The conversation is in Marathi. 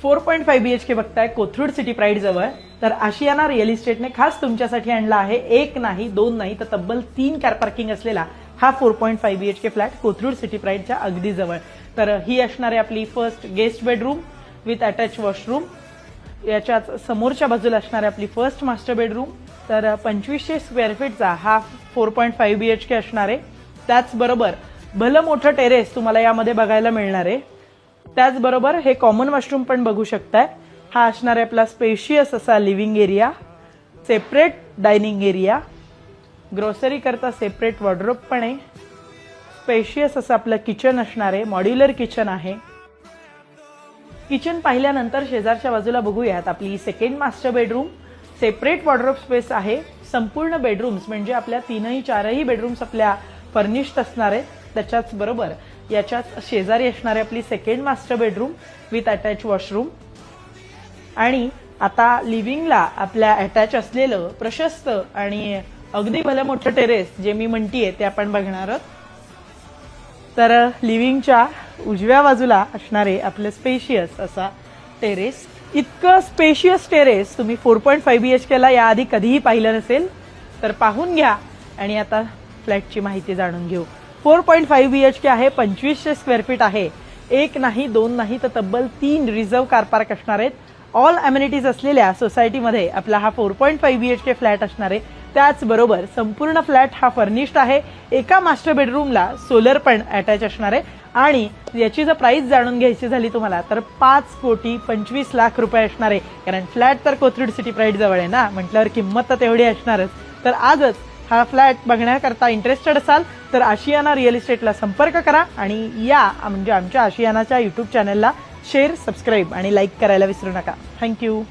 4.5 BHK बघताय कोथरूड सिटी प्राईड जवळ. तर आशियाना रिअल इस्टेटने खास तुमच्यासाठी आणला आहे एक नाही दोन नाही तर तब्बल 3 कार पार्किंग असलेला हा 4.5 BHK फ्लॅट कोथरूड सिटी प्राईडच्या अगदी जवळ. तर ही असणार आहे आपली first guest bedroom with attach washroom. याच्याच समोरच्या बाजूला असणार आहे आपली फर्स्ट मास्टर बेडरूम. तर 2500 स्क्वेअर फीटचा हा 4.5 BHK असणार आहे. त्याचबरोबर भलं मोठं टेरेस तुम्हाला यामध्ये बघायला मिळणार आहे. त्याचबरोबर हे कॉमन वॉशरूम पण बघू शकताय. हा असणार आहे आपला स्पेशियस असा living area, separate dining area, grocery करता सेपरेट वॉर्डरोब पण आहे. स्पेशियस असं आपलं किचन असणार आहे, मॉड्युलर किचन आहे. किचन पाहिल्यानंतर शेजारच्या बाजूला बघूयात आपली second master bedroom. Separate wardrobe space आहे. संपूर्ण बेडरूम्स म्हणजे आपल्या 3-4 बेडरूम्स आपल्या फर्निश्ड असणार आहेत. त्याच्याच बरोबर याच्याच शेजारी असणारी आपली second master bedroom with attach washroom. आणि आता लिव्हिंगला आपल्या अटॅच असलेलं प्रशस्त आणि अगदी भलं मोठं टेरेस जे मी म्हणतीये ते आपण बघणार आहोत. तर लिव्हिंगच्या उजव्या बाजूला असणारे आपलं स्पेशियस असा टेरेस. इतकं स्पेशियस टेरेस तुम्ही 4.5 BHK ला याआधी कधीही पाहिलं नसेल. तर पाहून घ्या आणि आता फ्लॅटची माहिती जाणून घेऊ. 4.5 BHK आहे, 2500 स्क्वेअर फीट आहे. एक नाही दोन नाही तर तब्बल 3 रिझर्व्ह कार पार्क असणार आहेत. ऑल अम्युनिटीज असलेल्या सोसायटीमध्ये आपला हा 4.5 BHK फ्लॅट असणार आहे. त्याचबरोबर संपूर्ण फ्लॅट हा फर्निश्ड आहे. एका मास्टर बेडरूमला सोलर पण अटॅच असणार आहे. आणि याची जर प्राइस जाणून घ्यायची झाली तुम्हाला तर 5,25,00,000 रुपये असणार आहे. कारण फ्लॅट तर कोथरूड सिटी प्राईड जवळ आहे ना, म्हटल्यावर किंमत तर तेवढी असणारच. तर आजच हा फ्लॅट बघण्याकरता इंटरेस्टेड असाल तर आशियाना रिअल इस्टेटला संपर्क करा आणि या म्हणजे आमच्या आशियानाच्या YouTube चॅनलला शेअर, सबस्क्राईब आणि लाईक करायला विसरू नका. थँक्यू.